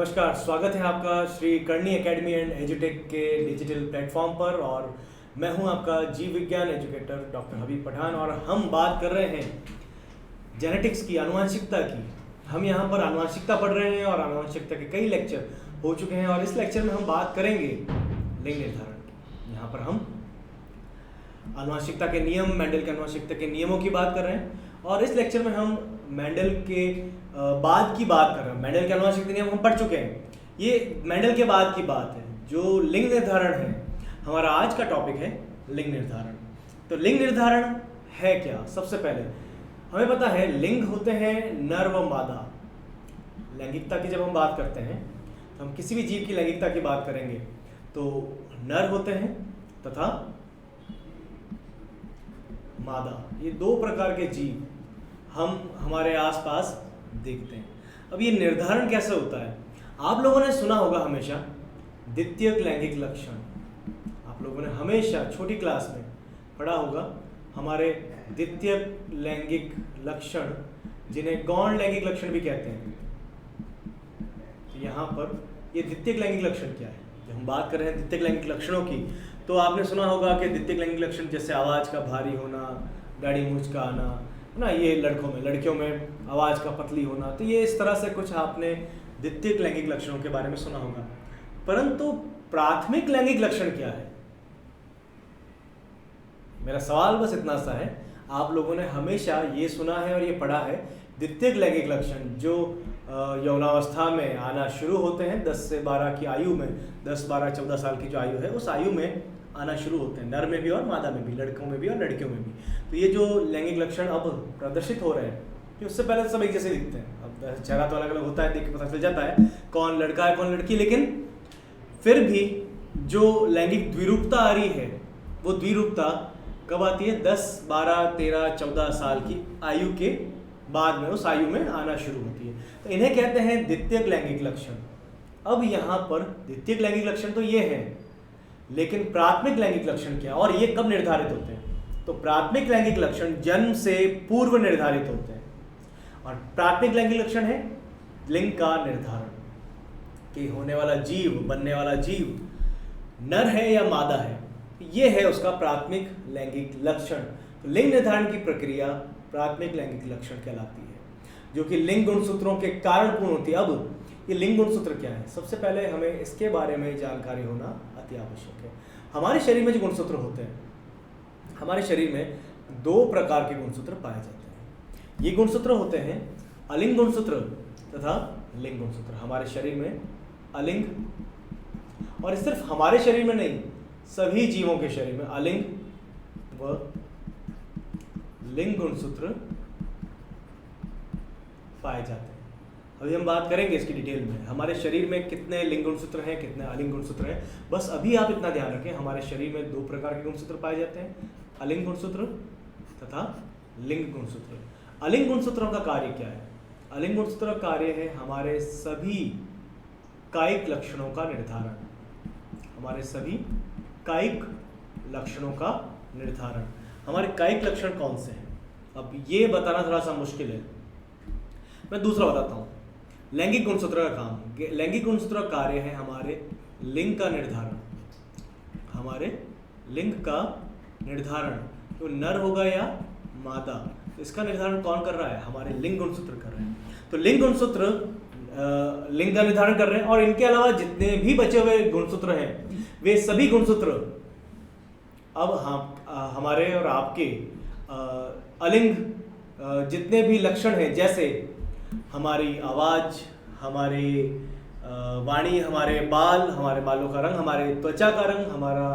नमस्कार, स्वागत है आपका श्री कर्णी एकेडमी एंड एजुटेक के डिजिटल प्लेटफॉर्म पर। और मैं हूं आपका जीव विज्ञान एजुकेटर डॉक्टर हबीब पठान। और हम बात कर रहे हैं जेनेटिक्स की, आनुवंशिकता की। हम यहां पर आनुवंशिकता पढ़ रहे हैं और आनुवंशिकता के कई लेक्चर हो चुके हैं और इस लेक्चर में हम बात करेंगे लिंग निर्धारण की। यहाँ पर हम आनुवंशिकता के नियम, मेंडल के आनुवंशिकता के नियमों की बात कर रहे हैं और इस लेक्चर में हम मेंडल के बाद की बात कर रहे हैं। मेंडल के आनुवंशिक नियम हम पढ़ चुके हैं, ये मेंडल के बाद की बात है। जो लिंग निर्धारण है, हमारा आज का टॉपिक है लिंग निर्धारण। तो लिंग निर्धारण है क्या? सबसे पहले हमें पता है लिंग होते हैं नर व मादा। लैंगिकता की जब हम बात करते हैं तो हम किसी भी जीव की लैंगिकता की बात करेंगे तो नर होते हैं तथा मादा। ये दो प्रकार के जीव हम हमारे आसपास देखते हैं। अब ये निर्धारण कैसे होता है? आप लोगों ने सुना होगा हमेशा द्वितीयक लैंगिक लक्षण। आप लोगों ने हमेशा छोटी क्लास में पढ़ा होगा हमारे द्वितीयक लैंगिक लक्षण, जिन्हें गौण लैंगिक लक्षण भी कहते हैं। तो यहाँ पर ये द्वितीयक लैंगिक लक्षण क्या है? जब हम बात कर रहे हैं द्वितीयक लैंगिक लक्षणों की, तो आपने सुना होगा कि द्वितीयक लैंगिक लक्षण जैसे आवाज़ का भारी होना, दाढ़ी मूंछ का आना, ना, ये लड़कों में, लड़कियों में आवाज़ का पतली होना। तो ये इस तरह से कुछ आपने द्वितीयक लैंगिक लक्षणों के बारे में सुना होगा। परंतु प्राथमिक लैंगिक लक्षण क्या है? मेरा सवाल बस इतना सा है, आप लोगों ने हमेशा ये सुना है और ये पढ़ा है द्वितीयक लैंगिक लक्षण जो यौनावस्था में आना शुरू होते हैं, 10 से 12 की आयु में, 10, 12, 14 साल की जो आयु है उस आयु में आना शुरू होते हैं, नर में भी और मादा में भी, लड़कों में भी और लड़कियों में भी। तो ये जो लैंगिक लक्षण अब प्रदर्शित हो रहे हैं, कि उससे पहले सब एक जैसे दिखते हैं। अब चेहरा तो अलग अलग होता है, देख के पता चल जाता है कौन लड़का है कौन लड़की, लेकिन फिर भी जो लैंगिक द्विरूपता आ रही है वो द्विरूपता कब आती है? 10, 12, 13, 14 साल की आयु के बाद में, उस आयु में आना शुरू होती है। तो इन्हें कहते हैं द्वितीयक लैंगिक लक्षण। अब यहाँ पर द्वितीयक लैंगिक लक्षण तो ये है, लेकिन प्राथमिक लैंगिक लक्षण क्या और ये कब निर्धारित होते हैं? तो प्राथमिक लैंगिक लक्षण जन्म से पूर्व निर्धारित होते हैं। और प्राथमिक लैंगिक लक्षण है लिंग का निर्धारण, कि होने वाला जीव, बनने वाला जीव नर है या मादा है, ये है उसका प्राथमिक लैंगिक लक्षण। तो लिंग निर्धारण की प्रक्रिया प्राथमिक लैंगिक लक्षण कहलाती है, जो कि लिंग गुणसूत्रों के कारण पूर्ण होती है। अब ये लिंग गुणसूत्र क्या है? सबसे पहले हमें इसके बारे में जानकारी होना अति आवश्यक है। हमारे शरीर में जो गुणसूत्र होते हैं, हमारे शरीर में दो प्रकार के गुणसूत्र पाए जाते हैं। ये गुणसूत्र होते हैं अलिंग गुणसूत्र तथा लिंग गुणसूत्र। हमारे शरीर में अलिंग, और सिर्फ हमारे शरीर में नहीं, सभी जीवों के शरीर में अलिंग व लिंग गुणसूत्र पाए जाते हैं। अभी हम बात करेंगे इसकी डिटेल में, हमारे शरीर में कितने लिंग गुणसूत्र हैं, कितने अलिंग गुणसूत्र हैं। बस अभी आप इतना ध्यान रखें, हमारे शरीर में दो प्रकार के गुणसूत्र पाए जाते हैं, अलिंग गुणसूत्र तथा लिंग गुणसूत्र। अलिंग गुणसूत्रों का कार्य क्या है? अलिंग गुणसूत्र का कार्य है हमारे सभी कायिक लक्षणों का निर्धारण। हमारे सभी कायिक लक्षणों का निर्धारण। हमारे कायिक लक्षण कौन से हैं? अब ये बताना थोड़ा सा मुश्किल है, मैं दूसरा बताता हूँ। लैंगिक गुणसूत्र का काम, लैंगिक गुणसूत्र का कार्य है हमारे लिंग का निर्धारण। हमारे लिंग का निर्धारण, तो नर होगा या मादा, तो इसका निर्धारण कौन कर रहा है? हमारे लिंग गुणसूत्र कर रहे हैं। तो लिंग गुणसूत्र लिंग का निर्धारण कर रहे हैं, और इनके अलावा जितने भी बचे हुए गुणसूत्र हैं, वे सभी गुणसूत्र अब हमारे और आपके अलिंग जितने भी लक्षण हैं, जैसे हमारी आवाज़, हमारी वाणी, हमारे बाल, हमारे बालों का रंग, हमारे त्वचा का रंग, हमारा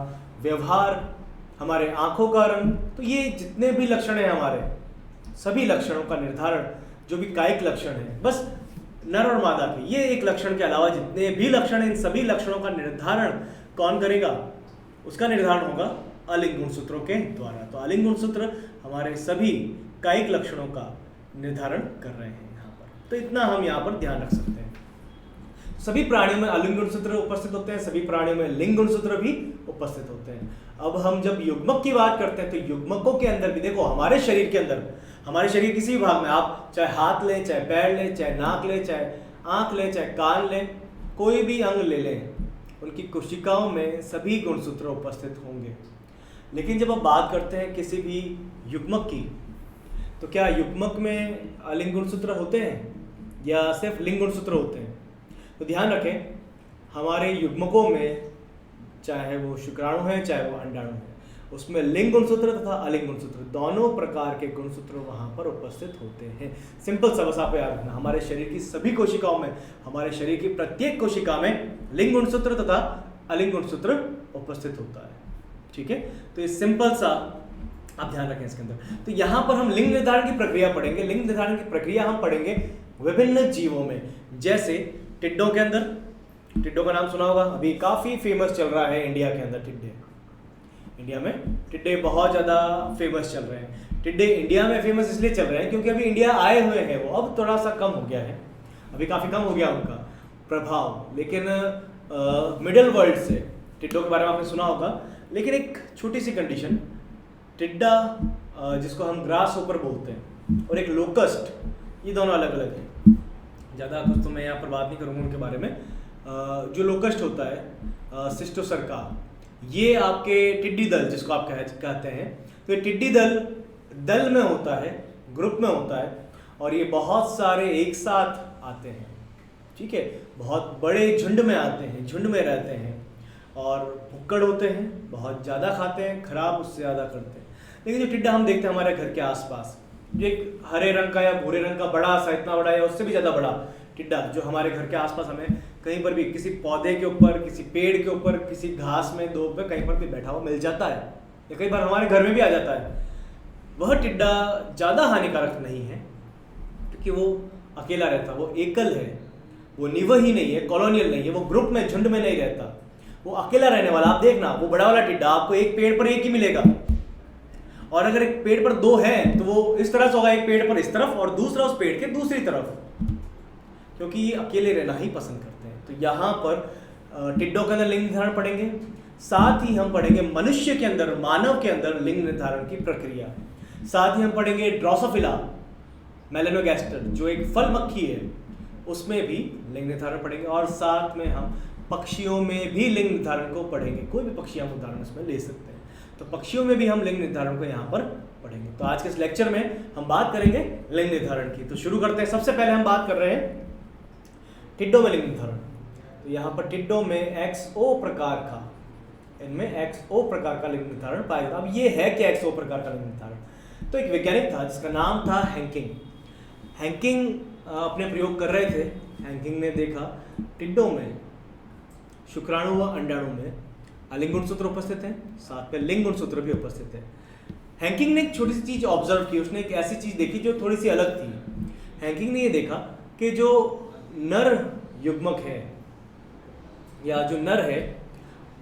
व्यवहार, हमारे आँखों का रंग, तो ये जितने भी लक्षण हैं हमारे सभी लक्षणों का निर्धारण, जो भी कायिक लक्षण है, बस नर और मादा के ये एक लक्षण के अलावा जितने भी लक्षण हैं, इन सभी लक्षणों का निर्धारण कौन करेगा? उसका निर्धारण होगा अलिंग गुणसूत्रों के द्वारा। तो अलिंग गुणसूत्र हमारे सभी कायिक लक्षणों का निर्धारण कर रहे हैं यहाँ पर। तो इतना हम यहाँ पर ध्यान रख सकते हैं। सभी प्राणियों में अलिंग गुणसूत्र उपस्थित होते हैं, सभी प्राणियों में लिंग गुणसूत्र भी उपस्थित होते हैं। अब हम जब युग्मक की बात करते हैं, तो युग्मकों के अंदर भी देखो, हमारे शरीर के अंदर, हमारे शरीर किसी भी भाग में, आप चाहे हाथ लें, चाहे पैर लें, चाहे नाक लें, चाहे आँख लें, चाहे कान लें, कोई भी अंग ले लें, उनकी कोशिकाओं में सभी गुणसूत्र उपस्थित होंगे। लेकिन जब आप बात करते हैं किसी भी युग्मक की, तो क्या युग्मक में अलिंग गुणसूत्र होते हैं या सिर्फ लिंग गुणसूत्र होते हैं? तो ध्यान रखें, हमारे युग्मकों में चाहे वो शुक्राणु है चाहे वो अंडाणु है, उसमें लिंग गुणसूत्र तथा अलिंग गुणसूत्र दोनों प्रकार के गुणसूत्र वहाँ पर उपस्थित होते हैं। सिंपल सा, बस आप याद रखना, हमारे शरीर की सभी कोशिकाओं में, हमारे शरीर की प्रत्येक कोशिका में लिंग गुणसूत्र तथा अलिंग गुणसूत्र उपस्थित होता है। ठीक है, तो ये सिंपल सा आप ध्यान रखें इसके अंदर। तो यहाँ पर हम लिंग निर्धारण की प्रक्रिया पढ़ेंगे। लिंग निर्धारण की प्रक्रिया हम पढ़ेंगे विभिन्न जीवों में, जैसे टिड्डों के अंदर। टिड्डों का नाम सुना होगा, अभी काफ़ी फेमस चल रहा है इंडिया के अंदर। इंडिया में टिड्डे बहुत ज़्यादा फेमस चल रहे हैं। टिड्डे इंडिया में फेमस इसलिए चल रहे हैं क्योंकि अभी इंडिया आए हुए हैं, वो अब थोड़ा सा कम हो गया है, अभी काफ़ी कम हो गया उनका प्रभाव। लेकिन मिडिल वर्ल्ड से टिड्डों के बारे में आपने सुना होगा। लेकिन एक छोटी सी कंडीशन, टिड्डा जिसको हम ग्रास होपर बोलते हैं और एक लोकस्ट, ये दोनों अलग अलग हैं। ज़्यादा कुछ तो मैं यहाँ पर बात नहीं करूँगा उनके बारे में। जो लोकस्ट होता है सिस्टोसर्का, ये आपके टिड्डी दल जिसको आप कहते हैं, तो ये टिड्डी दल में होता है, ग्रुप में होता है, और ये बहुत सारे एक साथ आते हैं। ठीक है, बहुत बड़े झुंड में आते हैं, झुंड में रहते हैं और भुक्कड़ होते हैं, बहुत ज़्यादा खाते हैं, खराब उससे ज़्यादा करते हैं। लेकिन जो टिड्डा हम देखते हैं हमारे घर के आसपास, जो एक हरे रंग का या भूरे रंग का बड़ा सा, इतना बड़ा या उससे भी ज़्यादा बड़ा टिड्डा जो हमारे घर के आसपास हमें कहीं पर भी, किसी पौधे के ऊपर, किसी पेड़ के ऊपर, किसी घास में, दो पे कहीं पर भी बैठा हुआ मिल जाता है, या कई बार हमारे घर में भी आ जाता है, वह टिड्डा ज़्यादा हानिकारक नहीं है क्योंकि वो अकेला रहता, वो एकल है, वो निवही नहीं है, कॉलोनियल नहीं है, वो ग्रुप में, झुंड में नहीं रहता, वो अकेला रहने वाला। आप देखना, वो बड़ा वाला टिड्डा आपको एक पेड़ पर एक ही मिलेगा, और अगर एक पेड़ पर दो हैं तो वो इस तरह से होगा, एक पेड़ पर इस तरफ और दूसरा उस पेड़ के दूसरी तरफ, क्योंकि ये अकेले रहना ही पसंद करते हैं। तो यहाँ पर टिड्डों के अंदर लिंग निर्धारण पढ़ेंगे, साथ ही हम पढ़ेंगे मनुष्य के अंदर, मानव के अंदर लिंग निर्धारण की प्रक्रिया। साथ ही हम पढ़ेंगे ड्रोसोफिला मेलानोगास्टर जो एक फल मक्खी है, उसमें भी लिंग निर्धारण पढ़ेंगे, और साथ में हम पक्षियों में भी लिंग निर्धारण को पढ़ेंगे। कोई भी पक्षी हम उदाहरण उसमें ले सकते हैं, तो पक्षियों में भी हम लिंग निर्धारण को यहाँ पर पढ़ेंगे। तो आज के इस लेक्चर में हम बात करेंगे लिंग निर्धारण की। तो शुरू करते हैं। सबसे पहले हम बात कर रहे हैं टिड्डों में लिंग निर्धारण। तो यहाँ पर टिड्डों में XO प्रकार का, इनमें XO प्रकार का लिंग निर्धारण पाया जाता है। अब ये है कि XO प्रकार का लिंग निर्धारण, तो एक वैज्ञानिक था जिसका नाम था हैंकिंग। हैंकिंग अपने प्रयोग कर रहे थे। हैंकिंग ने देखा टिड्डों में, शुक्राणु व अंडाणु में अलिंग गुणसूत्र उपस्थित हैं, साथ में लिंग गुणसूत्र भी उपस्थित है। हैंकिंग ने एक छोटी सी चीज ऑब्जर्व की, उसने एक ऐसी चीज देखी जो थोड़ी सी अलग थी। हैंकिंग ने ये देखा कि जो नर युग्मक है या जो नर है,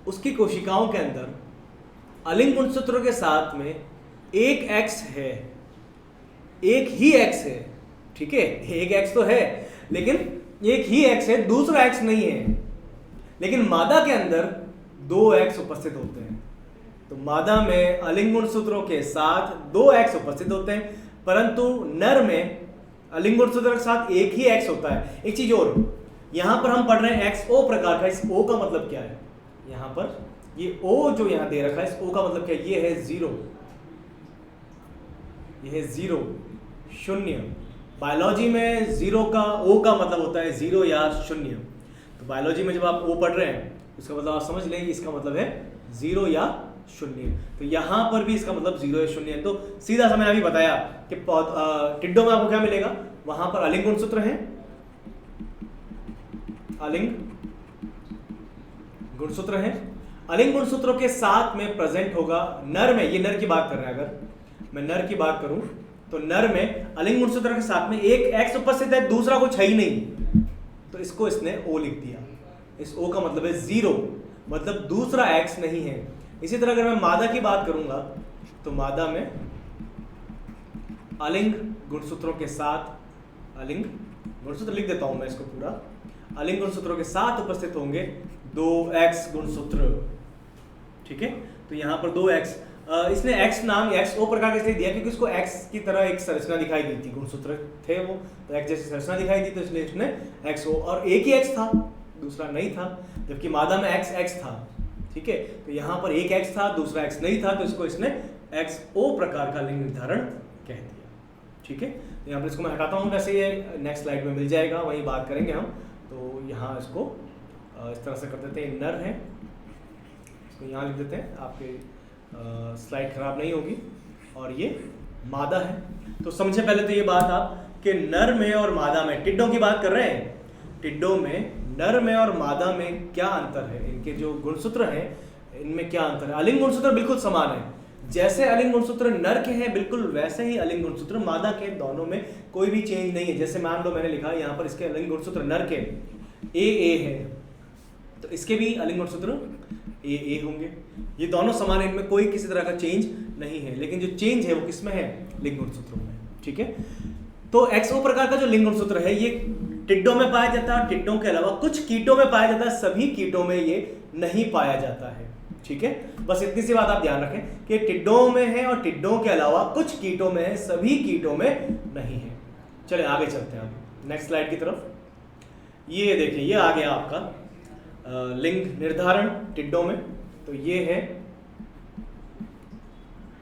उसकी कोशिकाओं के अंदर अलिंग गुणसूत्रों के साथ में एक X है, एक ही X है। ठीक है, एक X तो है लेकिन एक ही X है, दूसरा X नहीं है। लेकिन मादा के अंदर दो X उपस्थित होते हैं। तो मादा में अलिंग गुणसूत्रों के साथ दो X उपस्थित होते हैं, परंतु नर में अलिंग गुणसूत्र के साथ एक ही X होता है। एक चीज और, यहां पर हम पढ़ रहे हैं XO प्रकार का। इस O का मतलब क्या है? यहां पर ये O जो यहां दे रखा है, इस O का मतलब क्या है? ये है जीरो, ये है जीरो, शून्य। बायोलॉजी में जीरो का, O का मतलब होता है जीरो या शून्य। तो बायोलॉजी में जब आप O पढ़ रहे हैं, इसका मतलब आप समझ लें, इसका मतलब है जीरो या शून्य। तो यहाँ पर भी इसका मतलब जीरो या शून्य है। तो सीधा सा मैंने अभी बताया कि टिड्डों में आपको क्या मिलेगा, वहां पर अलिंग गुणसूत्र हैं, अलिंग गुणसूत्र हैं। अलिंग गुणसूत्रों के साथ में प्रेजेंट होगा नर में, ये नर की बात कर रहे हैं, अगर मैं नर की बात करूं तो नर में अलिंग गुणसूत्र के साथ में एक X उपस्थित है, दूसरा कुछ है ही नहीं, तो इसको इसने O लिख दिया। इस O का मतलब है जीरो, मतलब दूसरा X नहीं है। इसी तरह अगर मैं मादा की बात करूंगा तो मादा में अलिंग गुणसूत्रों के साथ, अलिंग गुणसूत्र लिख देता हूं मैं इसको पूरा, अलिंग गुणसूत्रों के साथ उपस्थित होंगे दो X गुणसूत्र। ठीक है, तो यहां पर दो X, इसने X नाम XO प्रकार का इसलिए दिया क्योंकि इसको X की तरह एक संरचना दिखाई दी थी, गुणसूत्र थे वो, तो X जैसी संरचना दिखाई दी, तो इसलिए इसने XO, और एक ही X था दूसरा नहीं था, जबकि मादा में एक्स एक्स था, ठीक है। तो यहाँ पर एक एक्स था, दूसरा एक्स नहीं था, तो इसको इसने एक्स ओ प्रकार का लिंग निर्धारण कह दिया, ठीक है। तो यहाँ पर इसको मैं हटाता हूँ, वैसे ये नेक्स्ट स्लाइड में मिल जाएगा, वहीं बात करेंगे हम। तो यहाँ इसको इस तरह से कर देते हैं, नर है, इसको यहाँ लिख देते हैं, आपके स्लाइड खराब नहीं होगी। और ये मादा है। तो समझे पहले तो ये बात आप कि नर में और मादा में, टिड्डों की बात कर रहे हैं, टिड्डों में नर में और मादा में क्या अंतर है, इनके जो गुणसूत्र हैं इनमें क्या अंतर है। अलिंग गुणसूत्र बिल्कुल समान है, जैसे अलिंग गुणसूत्र नर के हैं बिल्कुल वैसे ही अलिंग गुणसूत्र मादा के, दोनों में कोई भी चेंज नहीं है। जैसे मान लो मैंने लिखा यहाँ पर इसके अलिंग गुणसूत्र नर के ए है, तो इसके भी अलिंग गुणसूत्र ए होंगे। ये दोनों समान है, इनमें कोई किसी तरह का चेंज नहीं है, लेकिन जो चेंज है वो किसमें है, लिंग गुणसूत्रों में, ठीक है। तो एक्सओ प्रकार का जो लिंग गुणसूत्र है ये टिड्डों में पाया जाता है, टिड्डों के अलावा कुछ कीटों में पाया जाता है, सभी कीटों में ये नहीं पाया जाता है, ठीक है। बस इतनी सी बात आप ध्यान रखें कि टिड्डों में है और टिड्डों के अलावा कुछ कीटों में है, सभी कीटों में नहीं है। चले आगे चलते हैं आप नेक्स्ट स्लाइड की तरफ। ये देखिए, ये आ गया आपका लिंग निर्धारण टिड्डों में। तो ये है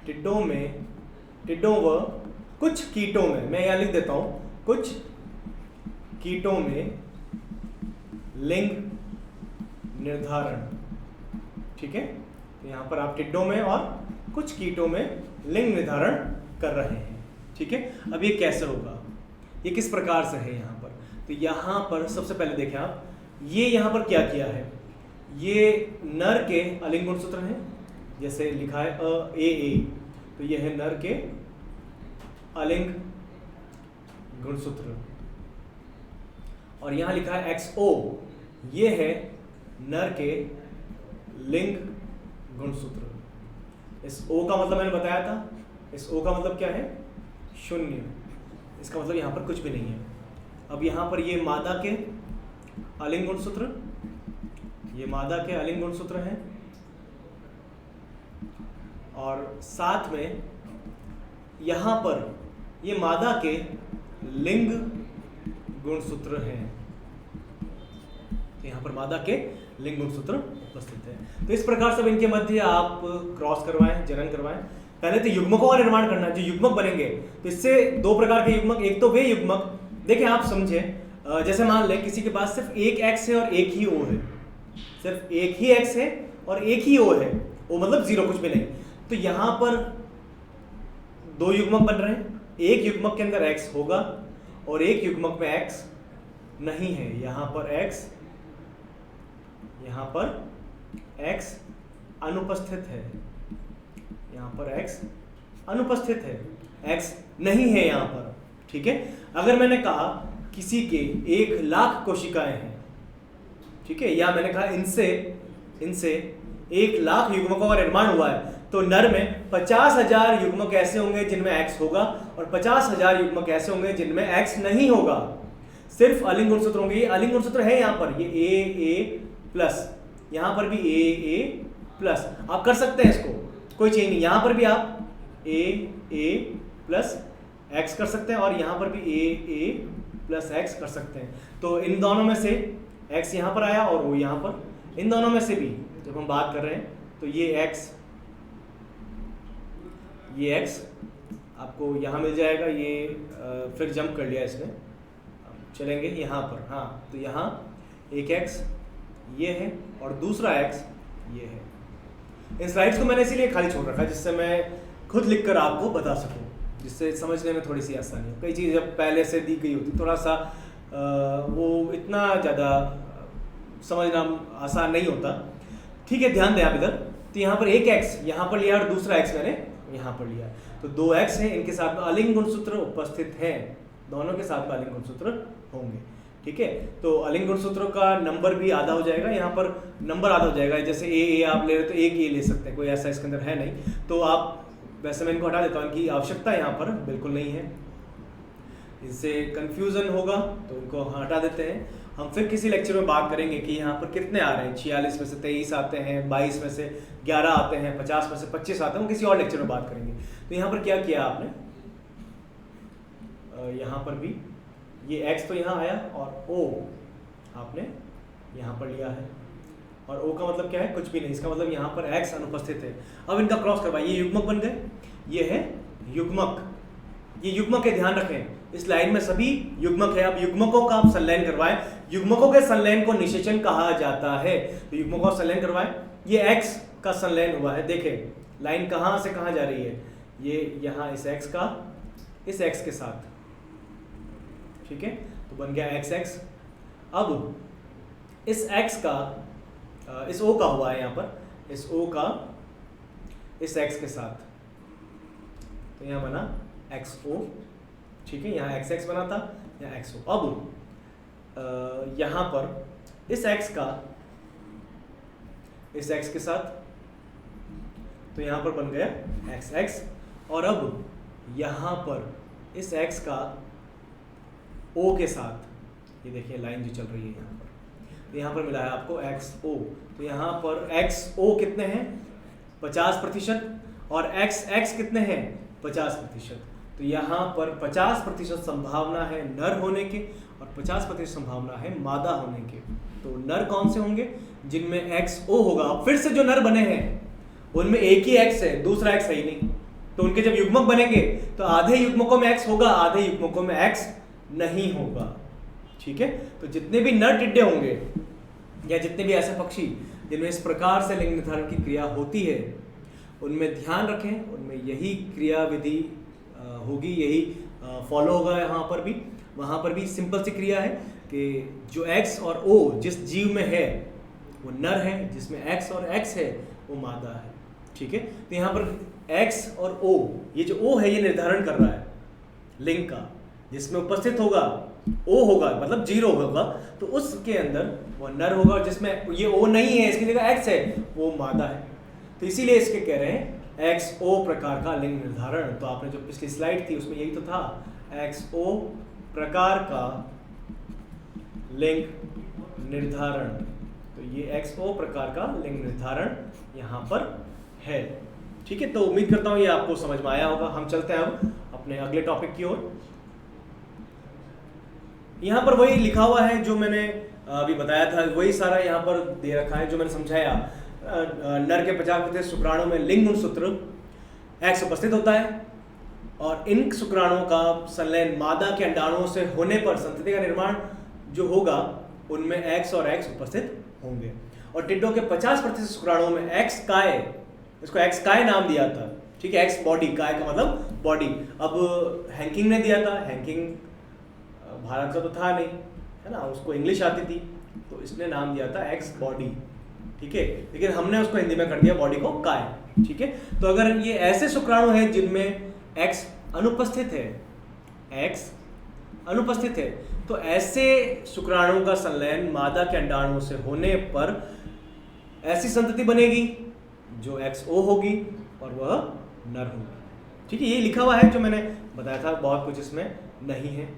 टिड्डों में, टिड्डों व कुछ कीटों में, मैं यहां लिख देता हूं, कुछ कीटों में लिंग निर्धारण, ठीक है। तो यहां पर आप टिड्डों में और कुछ कीटों में लिंग निर्धारण कर रहे हैं, ठीक है। अब ये कैसे होगा, ये किस प्रकार से है यहाँ पर। तो यहाँ पर सबसे पहले देखें आप, ये यहाँ पर क्या किया है, ये नर के अलिंग गुणसूत्र हैं, जैसे लिखा है ए, तो ये है नर के अलिंग गुणसूत्र, और यहाँ लिखा है XO, ये है नर के लिंग गुणसूत्र। इस O का मतलब मैंने बताया था, इस O का मतलब क्या है, शून्य, इसका मतलब यहाँ पर कुछ भी नहीं है। अब यहाँ पर ये मादा के अलिंग गुणसूत्र, ये मादा के अलिंग गुणसूत्र हैं, और साथ में यहाँ पर ये मादा के लिंग गुणसूत्र हैं। यहाँ पर मादा के लिंग गुणसूत्र उपस्थित है। तो इस प्रकार से इनके मध्य आप क्रॉस करवाएं, जनन करवाएं। पहले तो युग्मकों का निर्माण करना है, जो युग्मक बनेंगे तो इससे दो प्रकार के युग्मक, एक तो वे युग्मक, देखें आप समझे, जैसे मान लें किसी के पास सिर्फ एक एक्स है और एक ही ओ है, सिर्फ एक ही एक्स है और एक ही ओ है, ओ मतलब जीरो, कुछ भी नहीं। तो यहां पर दो युग्मक बन रहे हैं, एक युग्मक के अंदर एक्स होगा और एक युग्मक में एक्स नहीं है। यहां पर एक्स अनुपस्थित है, यहां पर एक्स अनुपस्थित है, एक्स नहीं है यहां पर, ठीक है। अगर मैंने कहा किसी के 1,00,000 कोशिकाएं हैं, ठीक है, या मैंने कहा इनसे 1,00,000 युग्मकों का निर्माण हुआ है, तो नर में 50,000 युग्मक ऐसे होंगे जिनमें एक्स होगा और 50,000 युग्मक ऐसे होंगे जिनमें एक्स नहीं होगा। सिर्फ अलिंग गुणसूत्र होंगे। ये अलिंग गुणसूत्र है यहाँ पर, ये A प्लस, यहाँ पर भी A प्लस, आप कर सकते हैं इसको, कोई चेंज नहीं। यहाँ पर भी आप A प्लस एक्स कर सकते हैं और यहाँ पर भी A प्लस एक्स कर सकते हैं। तो इन दोनों में से एक्स यहाँ पर आया और वो यहाँ पर, इन दोनों में से भी जब हम बात कर रहे हैं तो ये एक्स आपको यहाँ मिल जाएगा। ये फिर जंप कर लिया इसने, चलेंगे यहाँ पर, हाँ, तो यहाँ एक एक्स ये है और दूसरा एक्स ये है। इन स्लाइड्स को मैंने इसीलिए खाली छोड़ रखा है जिससे मैं खुद लिखकर आपको बता सकूं, जिससे समझने में थोड़ी सी आसानी हो। कई चीज़ जब पहले से दी गई होती थोड़ा सा वो इतना ज़्यादा समझना आसान नहीं होता, ठीक है। ध्यान दें आप इधर, तो यहाँ पर एक एक्स यहाँ पर लिया और दूसरा एक्स मैंने यहाँ पर लिया, तो दो एक्स हैं, इनके साथ में अलिंग गुणसूत्र उपस्थित हैं, दोनों के साथ में अलिंग गुणसूत्र होंगे, ठीक है। तो अलिंग गुणसूत्रों का नंबर भी आधा हो जाएगा, यहाँ पर नंबर आधा हो जाएगा। जैसे ए आप ले रहे तो एक ए ले सकते हैं, कोई ऐसा इसके अंदर है नहीं, तो आप, वैसे मैं इनको हटा देता हूँ, इनकी आवश्यकता यहाँ पर बिल्कुल नहीं है, इससे कंफ्यूजन होगा तो इनको हटा देते हैं। हम फिर किसी लेक्चर में बात करेंगे कि यहाँ पर कितने आ रहे हैं, 46 में से 23 आते हैं, 22 में से 11 आते हैं, 50 में से 25 आते हैं, हम किसी और लेक्चर में बात करेंगे। तो यहाँ पर क्या किया आपने, यहाँ पर भी ये x तो यहाँ आया और o आपने यहाँ पर लिया है, और O का मतलब क्या है, कुछ भी नहीं, इसका मतलब यहाँ पर X अनुपस्थित है। अब इनका क्रॉस करवाइए, ये युग्मक बन गए, ये है युग्मक, ये युग्मक है, ध्यान रखें इस लाइन में सभी युग्मक है। अब युग्मकों का आप संलयन करवाएं, युग्मकों के संलयन को निषेचन कहा जाता है, तो युग्मकों का संलयन करवाएं। ये X का संलयन हुआ है, देखें लाइन कहाँ से कहाँ जा रही है, ये यहाँ इस X का इस X के साथ, ठीक है, तो बन गया XX। अब इस X का इस O का हुआ है यहाँ पर, इस O का इस X के साथ, तो यहाँ बना XO, ठीक है, यहाँ XX बना था, यहाँ XO। अब यहाँ पर इस X का इस X के साथ, तो यहाँ पर बन गया XX। और अब यहाँ पर इस X का O के साथ, ये देखिए लाइन जो चल रही है यहाँ पर, तो यहाँ पर मिला है आपको XO, तो यहाँ पर XO कितने हैं, 50%, और XX कितने हैं, 50%। तो यहाँ पर 50% संभावना है नर होने के और 50% संभावना है मादा होने के। तो नर कौन से होंगे, जिनमें XO होगा। अब फिर से जो नर बने हैं उनमें एक ही X है, दूसरा X है ही नहीं, तो उनके जब युग्मक बनेंगे तो आधे युग्मकों में X होगा, आधे युग्मकों में X नहीं होगा, ठीक है। तो जितने भी नर टिड्डे होंगे या जितने भी ऐसे पक्षी जिनमें इस प्रकार से लिंग निर्धारण की क्रिया होती है, उनमें ध्यान रखें, उनमें यही क्रिया विधि होगी, यही फॉलो होगा। यहाँ पर भी, वहाँ पर भी सिंपल सी क्रिया है कि जो X और O जिस जीव में है वो नर है, जिसमें X और X है वो मादा है, ठीक है। तो यहाँ पर X और O, ये जो O है ये निर्धारण कर रहा है लिंग का, जिसमें उपस्थित होगा O होगा, मतलब 0 होगा, तो उसके अंदर वो नर होगा, और जिसमें ये O नहीं है, इसकी जगह X है, वो मादा है। तो इसीलिए इसके कह रहे हैं XO प्रकार का लिंग निर्धारण। तो आपने जो पिछली स्लाइड थी उसमें यही तो था, XO प्रकार का लिंग निर्धारण। तो ये XO प्रकार का लिंग निर्धारण यहाँ पर है, ठीक है। तो उम्मीद करता हूँ ये आपको समझ में आया होगा। हम चलते हैं अब अपने अगले टॉपिक की ओर। यहाँ पर वही लिखा हुआ है जो मैंने अभी बताया था, वही सारा यहाँ पर दे रखा है जो मैंने समझाया। नर के 50% शुक्राणु में लिंग गुणसूत्र X उपस्थित होता है, और इन शुक्राणुओं का संलयन मादा के अंडाणुओं से होने पर संतति का निर्माण जो होगा उनमें X और X उपस्थित होंगे। और टिड्डों के 50% शुक्राणुओं में X काय, इसको X काय नाम दिया था, ठीक है। X बॉडी, काय का मतलब बॉडी। अब हैंकिंग ने दिया था, हैंकिंग भारत का तो था नहीं, है ना, उसको इंग्लिश आती थी, तो इसने नाम दिया था X बॉडी, ठीक है। लेकिन हमने उसको हिंदी में कर दिया बॉडी को काय, ठीक है। तो अगर ये ऐसे शुक्राणु हैं जिनमें X अनुपस्थित है, X अनुपस्थित है, तो ऐसे शुक्राणुओं का संलयन मादा के अंडाणुओं से होने पर ऐसी संतति बनेगी जो XO होगी और वह नर होगी, ठीक है। ये लिखा हुआ है जो मैंने बताया था, बहुत कुछ इसमें नहीं है।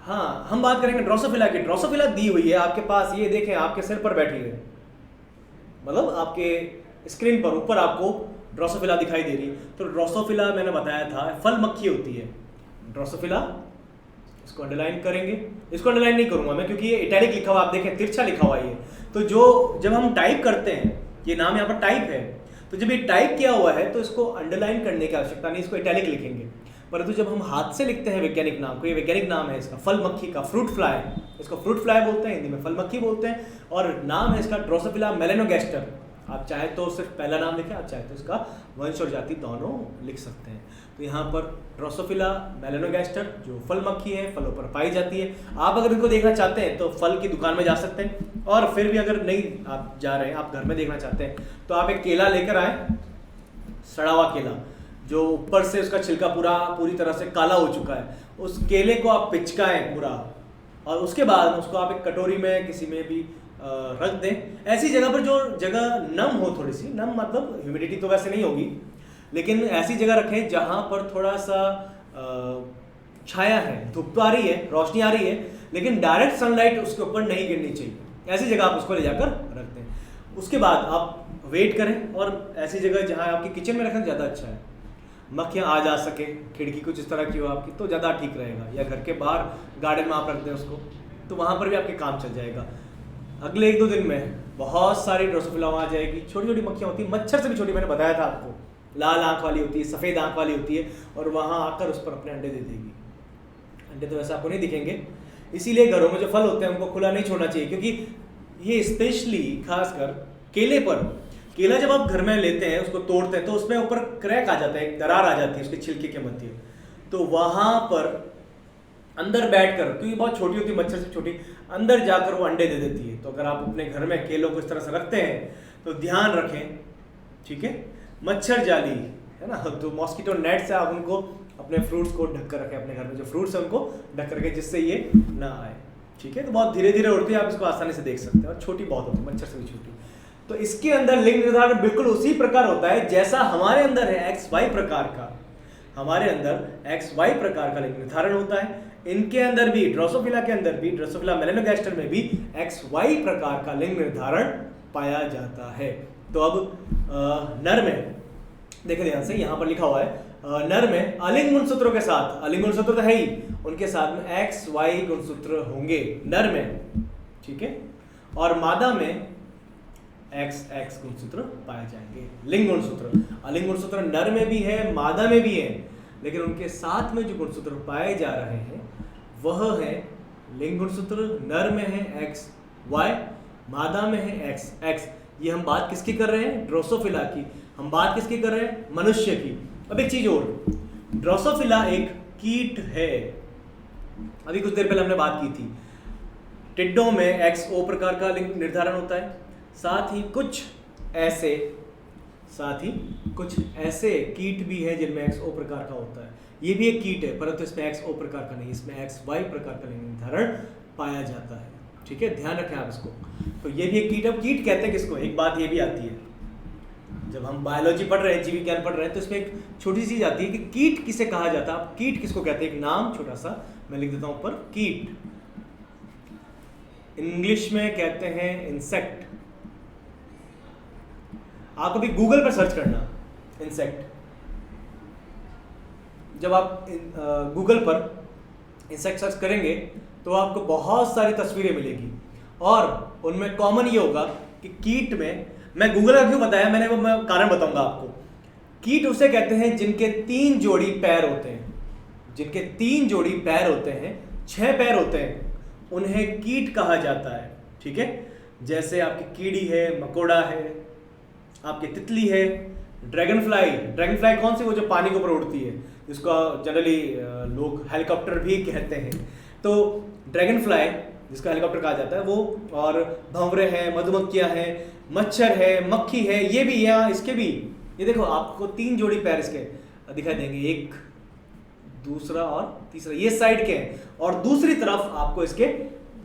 हाँ, हम बात करेंगे ड्रोसोफिला की। ड्रोसोफिला दी हुई है आपके पास, ये देखें आपके सिर पर बैठी है, मतलब आपके स्क्रीन पर ऊपर आपको ड्रोसोफिला दिखाई दे रही है। तो ड्रोसोफिला मैंने बताया था फल मक्खी होती है ड्रोसोफिला। इसको अंडरलाइन करेंगे, इसको अंडरलाइन नहीं करूंगा मैं क्योंकि ये इटैलिक लिखा हुआ, आप देखें तिरछा लिखा हुआ है। तो जो जब हम टाइप करते हैं, ये नाम यहाँ पर टाइप है, तो जब ये टाइप किया हुआ है तो इसको अंडरलाइन करने की आवश्यकता नहीं, इसको इटैलिक लिखेंगे। परंतु जब हम हाथ से लिखते हैं वैज्ञानिक नाम को, ये वैज्ञानिक नाम है इसका फल मक्खी का, फ्रूट फ्लाई, इसको फ्रूट फ्लाई बोलते हैं, हिंदी में फल मक्खी बोलते हैं, और नाम है इसका ड्रोसोफिला मेलेनोगैस्टर। आप चाहे तो सिर्फ पहला नाम लिखें, आप चाहे तो इसका वंश और जाति दोनों लिख सकते हैं। तो यहाँ पर ड्रोसोफिला मेलेनोगैस्टर जो फल मक्खी है, फलों पर पाई जाती है। आप अगर इनको देखना चाहते हैं तो फल की दुकान में जा सकते हैं, और फिर भी अगर नहीं आप जा रहे हैं, आप घर में देखना चाहते हैं, तो आप एक केला लेकर आए, सड़ा हुआ केला जो ऊपर से उसका छिलका पूरी तरह से काला हो चुका है, उस केले को आप पिचकाएं पूरा, और उसके बाद उसको आप एक कटोरी में किसी में भी रख दें, ऐसी जगह पर जो जगह नम हो, थोड़ी सी नम, मतलब ह्यूमिडिटी तो वैसे नहीं होगी, लेकिन ऐसी जगह रखें जहाँ पर थोड़ा सा छाया है, धूप तो आ रही है, रोशनी आ रही है, लेकिन डायरेक्ट सनलाइट उसके ऊपर नहीं गिरनी चाहिए। ऐसी जगह आप उसको ले जाकर रख दें। उसके बाद आप वेट करें, और ऐसी जगह जहाँ आपकी किचन में रखें ज़्यादा अच्छा है, मक्खियाँ आ जा सके, खिड़की कुछ इस तरह की हो आपकी तो ज़्यादा ठीक रहेगा, या घर के बाहर गार्डन में आप रख दें उसको, तो वहाँ पर भी आपके काम चल जाएगा। अगले 1-2 दिन में बहुत सारी ड्रोसोफिला वहाँ आ जाएगी। छोटी छोटी मक्खियाँ होती है, मच्छर से भी छोटी, मैंने बताया था आपको, लाल आँख वाली होती है, सफ़ेद आँख वाली होती है, और वहाँ आकर उस पर अपने अंडे दे देगी। अंडे तो वैसे आपको नहीं दिखेंगे, इसीलिए घरों में जो फल होते हैं उनको खुला नहीं छोड़ना चाहिए, क्योंकि ये स्पेशली खासकर केले पर, केला जब आप घर में लेते हैं उसको तोड़ते हैं तो उसमें ऊपर क्रैक आ जाता है, एक दरार आ जाती है उसके छिलके के मध्य, तो वहाँ पर अंदर बैठकर, क्योंकि बहुत छोटी होती है, मच्छर से छोटी, अंदर जाकर वो अंडे दे देती है। तो अगर आप अपने घर में केलों को इस तरह से रखते हैं तो ध्यान रखें, ठीक है। मच्छर जाली है ना, तो मॉस्किटो नेट से आप उनको अपने फ्रूट्स को ढक कर रखें, अपने घर में जो फ्रूट्स हैं उनको ढक कर रखें, जिससे ये ना आए, ठीक है। तो बहुत धीरे धीरे उड़ती है, आप इसको आसानी से देख सकते हैं, और छोटी बहुत होती है, मच्छर से भी छोटी। तो इसके अंदर लिंग निर्धारण बिल्कुल उसी प्रकार होता है जैसा हमारे अंदर है XY प्रकार का, हमारे अंदर XY प्रकार का लिंग निर्धारण होता है। इनके अंदर भी, ड्रोसोफिला के अंदर भी, ड्रोसोफिला मेलानोगास्टर में भी XY प्रकार का लिंग निर्धारण पाया जाता है। तो अब नर में देखिए ध्यान से, यहाँ पर लिखा हुआ है नर में अलिंग गुणसूत्रों के साथ, अलिंग गुणसूत्र तो है ही, उनके साथ में XY गुणसूत्र होंगे नर में, ठीक है। और मादा में XX गुणसूत्र पाए जाएंगे। लिंग गुणसूत्र, अलिंग गुणसूत्र नर में भी है, मादा में भी है, लेकिन उनके साथ में जो गुणसूत्र पाए जा रहे हैं वह है लिंग गुणसूत्र। नर में है XY, मादा में है XX। ये हम बात किसकी कर रहे हैं? ड्रोसोफिला की। हम बात किसकी कर रहे हैं? मनुष्य की। अब एक चीज और, ड्रोसोफिला एक कीट है। अभी कुछ देर पहले हमने बात की थी, टिड्डों में XO प्रकार का लिंग निर्धारण होता है, साथ ही कुछ ऐसे कीट भी हैं जिनमें XO प्रकार का होता है। ये भी एक कीट है, परंतु इसमें XO प्रकार का नहीं, इसमें XY प्रकार का लिंग निर्धारण पाया जाता है, ठीक है। ध्यान रखें आप इसको। तो ये भी एक कीट है। कीट कहते हैं किसको? एक बात ये भी आती है, जब हम बायोलॉजी पढ़ रहे हैं, जीव विज्ञान पढ़ रहे हैं, तो इसमें एक छोटी सी चीज आती है कि कीट किसे कहा जाता है। कीट किसको कहते हैं? एक नाम छोटा सा मैं लिख देता हूं ऊपर, कीट। इंग्लिश में कहते हैं इंसेक्ट। आप अभी गूगल पर सर्च करना इंसेक्ट, जब आप गूगल पर इंसेक्ट सर्च करेंगे तो आपको बहुत सारी तस्वीरें मिलेगी, और उनमें कॉमन ये होगा कि कीट में, मैं गूगल का क्यों बताया मैंने, वो मैं कारण बताऊंगा आपको। कीट उसे कहते हैं जिनके 3 जोड़ी पैर होते हैं, जिनके 3 जोड़ी पैर होते हैं, 6 पैर होते हैं, उन्हें कीट कहा जाता है, ठीक है। जैसे आपकी कीड़ी है, मकोड़ा है, आपकी तितली है, ड्रैगन फ्लाई कौन सी? वो जो पानी के ऊपर उड़ती है, जिसको जनरली लोग हेलीकॉप्टर भी कहते हैं। तो ड्रैगन फ्लाई जिसका हेलीकॉप्टर कहा जाता है वो, और भंवरे हैं, मधुमक्खियां हैं, मच्छर है, मक्खी है, ये भी, यहाँ इसके भी, ये देखो आपको 3 जोड़ी पैर इसके दिखाई देंगे, एक, दूसरा और तीसरा, ये साइड के हैं, और दूसरी तरफ आपको इसके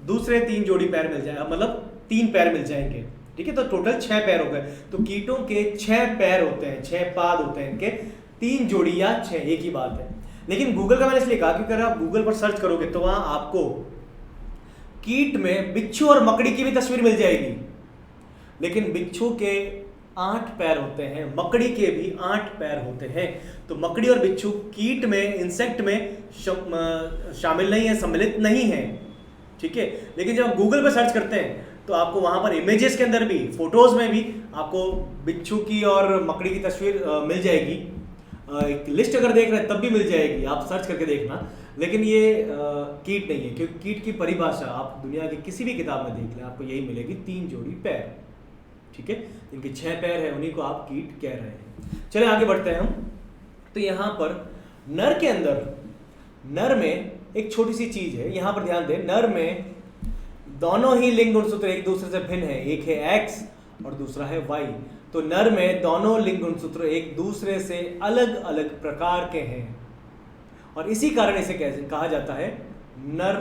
दूसरे 3 जोड़ी पैर मिल जाएगा, मतलब 3 पैर मिल जाएंगे, ठीक है। तो टोटल 6 पैर हो गए। तो कीटों के 6 पैर होते हैं, 6 पाद होते हैं इनके, 3 जोड़ी या 6, एक ही बात है। लेकिन गूगल का मैंने इसलिए कहा क्योंकि अगर आप गूगल पर सर्च करोगे तो वहां आपको कीट में बिच्छू और मकड़ी की भी तस्वीर मिल जाएगी, लेकिन बिच्छू के 8 पैर होते हैं, मकड़ी के भी 8 पैर होते हैं। तो मकड़ी और बिच्छू कीट में, इंसेक्ट में शामिल नहीं है, सम्मिलित नहीं है, ठीक है। लेकिन जब आप गूगल पर सर्च करते हैं तो आपको वहां पर इमेजेस के अंदर भी, फोटोज में भी आपको बिच्छू की और मकड़ी की तस्वीर मिल जाएगी। एक लिस्ट अगर देख रहे हैं तब भी मिल जाएगी, आप सर्च करके देखना। लेकिन ये कीट नहीं है, क्योंकि कीट की परिभाषा आप दुनिया की किसी भी किताब में देख लें, आपको यही मिलेगी, 3 जोड़ी पैर, ठीक है। जिनके 6 पैर है उन्हीं को आप कीट कह रहे हैं। चले आगे बढ़ते हैं हम। तो यहाँ पर नर के अंदर, नर में एक छोटी सी चीज है, यहाँ पर ध्यान दें, नर में दोनों ही लिंग गुणसूत्र एक दूसरे से भिन्न है, एक है X और दूसरा है Y। तो नर में दोनों लिंग गुणसूत्र एक दूसरे से अलग अलग प्रकार के हैं, और इसी कारण इसे कैसे कहा जाता है? नर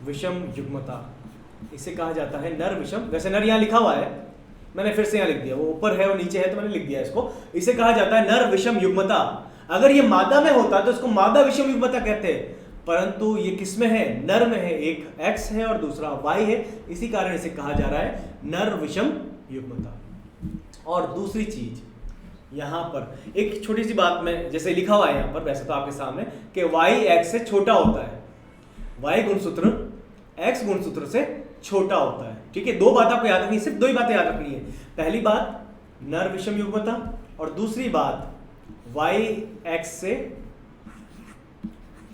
विषम युग्मता। इसे कहा जाता है नर विषम। वैसे नर यहाँ लिखा हुआ है, मैंने फिर से यहाँ लिख दिया, वो ऊपर है वो नीचे है तो मैंने लिख दिया इसको। इसे कहा जाता है नर विषम युग्मता। अगर ये मादा में होता तो इसको मादा विषम युग्मता कहते हैं, परंतु ये किस में है? नर में है, एक X है और दूसरा Y है, इसी कारण इसे कहा जा रहा है नर विषम युग्मता। और दूसरी चीज यहाँ पर एक छोटी सी बात में, जैसे लिखा हुआ है यहाँ पर, वैसे तो आपके सामने, कि Y X से छोटा होता है। Y गुणसूत्र x गुणसूत्र से छोटा होता है। ठीक है, दो बात आपको याद रखनी है, सिर्फ दो ही बातें याद रखनी है। पहली बात नर विषम युग्मता और दूसरी बात y x से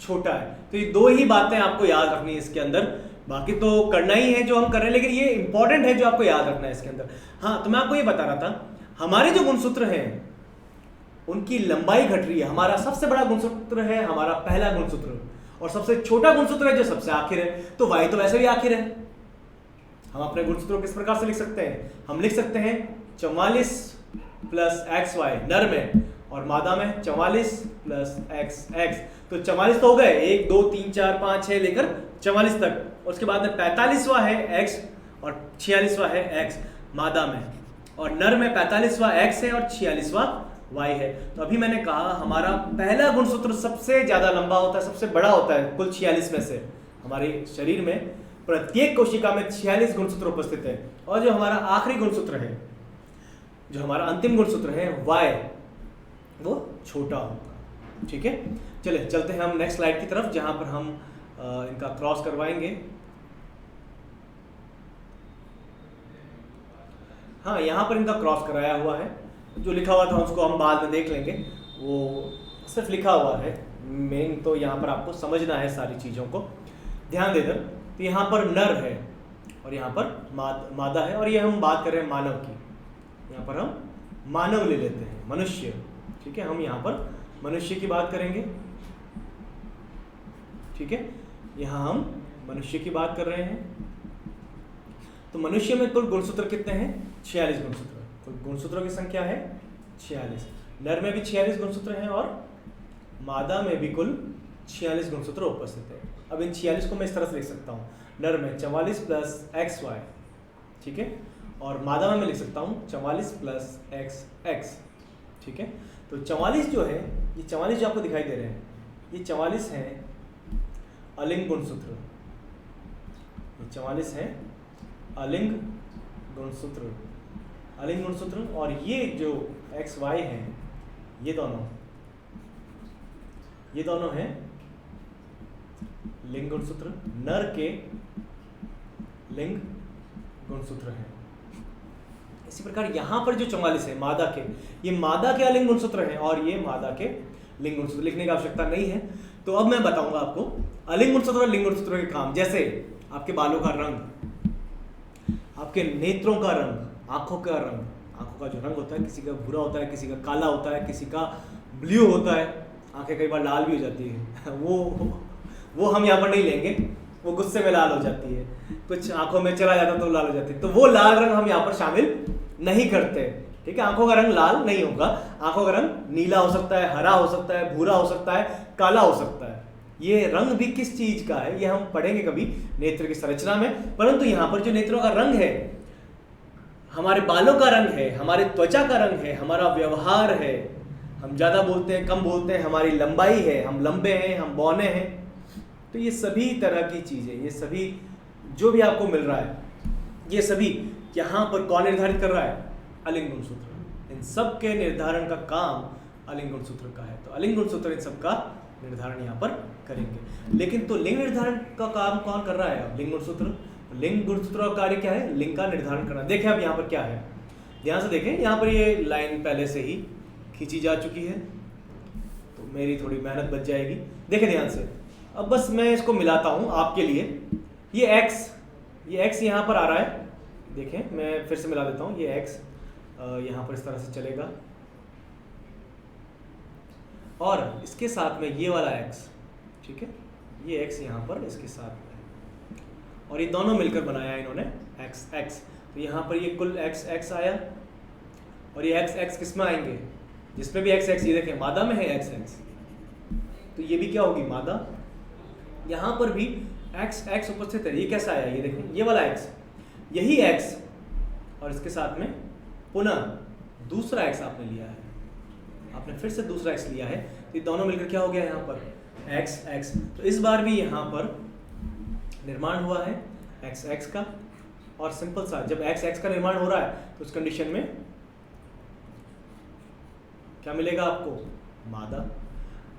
छोटा है। तो ये दो ही बातें आपको याद रखनी है इसके अंदर, बाकी तो करना ही है जो हम कर रहे हैं, लेकिन ये इंपॉर्टेंट है जो आपको याद रखना है इसके अंदर। हाँ, तो मैं आपको ये बता रहा था, हमारे जो गुणसूत्र हैं उनकी लंबाई घट रही है। हमारा सबसे बड़ा गुणसूत्र है हमारा पहला गुणसूत्र, और सबसे छोटा गुणसूत्र है जो सबसे आखिर है। तो y तो वैसे भी आखिर है। हम अपने गुणसूत्र को किस प्रकार से लिख सकते हैं? हम लिख सकते हैं 44 प्लस XY नर में, और मादा में 44 प्लस XX। तो 44 तो हो गए, 1 2 3 4 5 6 लेकर 44 तक। उसके बाद में 45वां है X और 46वां है X मादा में, और नर में 45वां X है और 46वां Y है। तो अभी मैंने कहा हमारा पहला गुणसूत्र सबसे ज्यादा लंबा होता है, सबसे बड़ा होता है कुल 46 में से। हमारे शरीर में प्रत्येक कोशिका में 46 गुणसूत्र उपस्थित है, और जो हमारा आखिरी गुणसूत्र है, जो हमारा अंतिम गुणसूत्र है Y, वो छोटा होगा। ठीक है, चले चलते हैं हम नेक्स्ट स्लाइड की तरफ, जहां पर हम इनका क्रॉस करवाएंगे। हाँ, यहाँ पर इनका क्रॉस कराया हुआ है, जो लिखा हुआ था उसको हम बाद में देख लेंगे, वो सिर्फ लिखा हुआ है। मेन तो यहाँ पर आपको समझना है सारी चीज़ों को, ध्यान देकर। तो यहाँ पर नर है और यहाँ पर मादा है, और ये हम बात कर रहे हैं मानव की। यहाँ पर हम मानव ले लेते हैं, मनुष्य। ठीक है, हम यहाँ पर मनुष्य की बात करेंगे। ठीक है, यहाँ हम मनुष्य की बात कर रहे हैं। तो मनुष्य में कुल गुणसूत्र कितने हैं? 46 गुणसूत्र। तो गुणसूत्रों की संख्या है 46। नर में भी 46 गुणसूत्र हैं और मादा में भी कुल 46 गुणसूत्र उपस्थित है। अब इन 46 को मैं इस तरह से लिख सकता हूँ, नर में 44 प्लस XY, ठीक है, और मादा में मैं लिख सकता हूँ 44 प्लस XX। ठीक है, तो 44 जो है, ये 44 जो आपको दिखाई दे रहे हैं, ये 44 हैं अलिंग गुणसूत्र। ये 44 हैं अलिंग गुणसूत्र, अलिंग गुणसूत्र। और ये जो XY हैं, ये दोनों हैं लिंग गुणसूत्र, नर के लिंग गुणसूत्र हैं। इसी प्रकार यहाँ पर जो 44 है मादा के, ये मादा के अलिंग गुणसूत्र हैं और ये मादा के लिंग गुणसूत्र। लिखने की आवश्यकता नहीं है। तो अब मैं बताऊंगा आपको अलिंग गुणसूत्र और लिंग गुणसूत्र के काम। जैसे आपके बालों का रंग, आपके नेत्रों का रंग, आंखों का रंग। आंखों का जो रंग होता है, किसी का भूरा होता है, किसी का काला होता है, किसी का ब्लू होता है, आंखें कई बार लाल भी हो जाती है। वो हम यहाँ पर नहीं लेंगे, वो गुस्से में लाल हो जाती है, कुछ आंखों में चला जाता तो लाल हो जाती है, तो वो लाल रंग हम यहाँ पर शामिल नहीं करते। ठीक है, आंखों का रंग लाल नहीं होगा, आंखों का रंग नीला हो सकता है, हरा हो सकता है, भूरा हो सकता है, काला हो सकता है। ये रंग भी किस चीज का है ये हम पढ़ेंगे कभी नेत्र की संरचना में। परंतु यहाँ पर जो नेत्रों का रंग है, हमारे बालों का रंग है, हमारे त्वचा का रंग है, हमारा व्यवहार है, हम ज्यादा बोलते हैं कम बोलते हैं, हमारी लंबाई है, हम लंबे हैं हम बौने हैं, तो ये सभी तरह की चीजें, ये सभी जो भी आपको मिल रहा है, ये सभी यहाँ पर कौन निर्धारित कर रहा है? अलिंग गुणसूत्र। इन सब के निर्धारण का काम अलिंग गुणसूत्र का है। तो अलिंग गुणसूत्र इन सब का निर्धारण यहाँ पर करेंगे। लेकिन तो लिंग निर्धारण का काम कौन कर रहा है? लिंग गुणसूत्र। लिंग गुणसूत्र का कार्य क्या है? लिंग का निर्धारण करना। देखें अब यहाँ पर क्या है, ध्यान से देखें। यहाँ पर ये लाइन पहले से ही खींची जा चुकी है, तो मेरी थोड़ी मेहनत बच जाएगी। देखें ध्यान से, अब बस मैं इसको मिलाता हूँ आपके लिए। ये x यहाँ पर आ रहा है, देखें मैं फिर से मिला देता हूँ। ये x यहाँ पर इस तरह से चलेगा, और इसके साथ में ये वाला x, ठीक है, ये x यहाँ पर इसके साथ में, और ये दोनों मिलकर बनाया इन्होंने x। तो यहाँ पर ये कुल x आया, और ये x किस में आएंगे? जिसमें भी x, ये देखें मादा में है x, तो ये भी क्या होगी? मादा। यहाँ पर भी x उपस्थित है। ये कैसा आया? ये देखें, ये वाला x, यही x, और इसके साथ में पुनः दूसरा x आपने लिया है, आपने फिर से दूसरा x लिया है, तो ये दोनों मिलकर क्या हो गया यहाँ पर? x। तो इस बार भी यहाँ पर निर्माण हुआ है x का, और सिंपल सा, जब x का निर्माण हो रहा है तो उस कंडीशन में क्या मिलेगा आपको? मादा।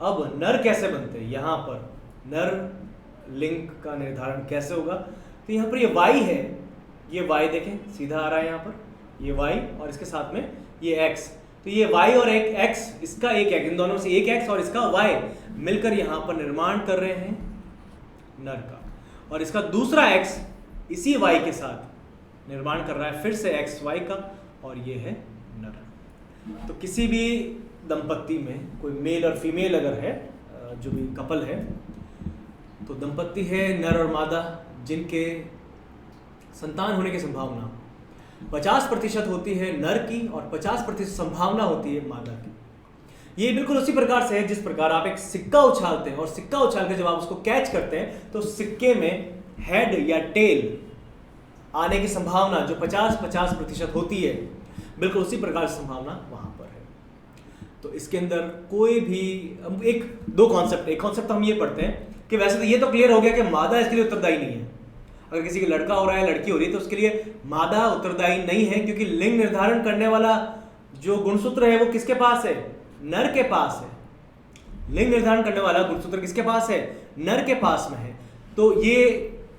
अब नर कैसे बनते हैं? यहाँ पर नर लिंग का निर्धारण कैसे होगा। तो यहाँ पर ये y है, ये y देखें सीधा आ रहा है यहाँ पर, ये y और इसके साथ में ये x। तो ये y और एक x, इसका एक x, इन दोनों से एक x और इसका y मिलकर यहाँ पर निर्माण कर रहे हैं नर का, और इसका दूसरा x इसी y के साथ निर्माण कर रहा है फिर से x y का, और ये है नर। तो किसी भी दंपत्ति में कोई मेल और फीमेल अगर है, जो भी कपल है, तो दंपत्ति है नर और मादा, जिनके संतान होने की संभावना 50% होती है नर की और 50% संभावना होती है मादा की। ये बिल्कुल उसी प्रकार से है जिस प्रकार आप एक सिक्का उछालते हैं और सिक्का उछाल कर जब आप उसको कैच करते हैं तो सिक्के में हेड या टेल आने की संभावना जो 50-50% होती है, बिल्कुल उसी प्रकार की संभावना वहां पर है। तो इसके अंदर कोई भी एक कॉन्सेप्ट तो हम ये पढ़ते हैं कि वैसे तो ये तो क्लियर हो गया कि मादा इसके लिए उत्तरदायी नहीं है। अगर किसी का लड़का हो रहा है, लड़की हो रही है, तो उसके लिए मादा उत्तरदायी नहीं है, क्योंकि लिंग निर्धारण करने वाला जो गुणसूत्र है वो किसके पास है? नर के पास है। लिंग निर्धारण करने वाला गुणसूत्र किसके पास है? नर के पास में है। तो ये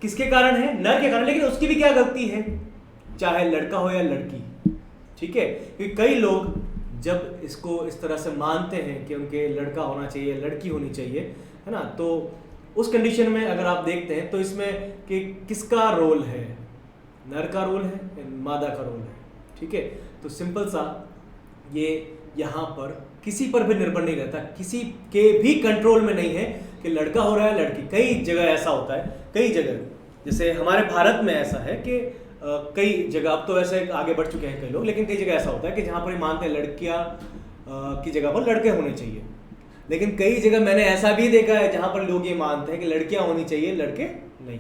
किसके कारण है? नर के कारण। लेकिन उसकी भी क्या गलती है, चाहे लड़का हो या लड़की, ठीक है? क्योंकि कई लोग जब इसको इस तरह से मानते हैं कि उनके लड़का होना चाहिए, लड़की होनी चाहिए, है ना, तो उस कंडीशन में अगर आप देखते हैं तो इसमें कि किसका रोल है, नर का रोल है, मादा का रोल है, ठीक है? तो सिंपल सा ये यहाँ पर किसी पर भी निर्भर नहीं रहता, किसी के भी कंट्रोल में नहीं है कि लड़का हो रहा है लड़की। कई जगह ऐसा होता है, कई जगह जैसे हमारे भारत में ऐसा है कि कई जगह, अब तो वैसे आगे बढ़ चुके हैं कई लोग, लेकिन कई जगह ऐसा होता है कि जहाँ पर मानते हैं लड़कियाँ की जगह पर लड़के होने चाहिए। लेकिन कई जगह मैंने ऐसा भी देखा है जहाँ पर लोग ये मानते हैं कि लड़कियाँ होनी चाहिए, लड़के नहीं।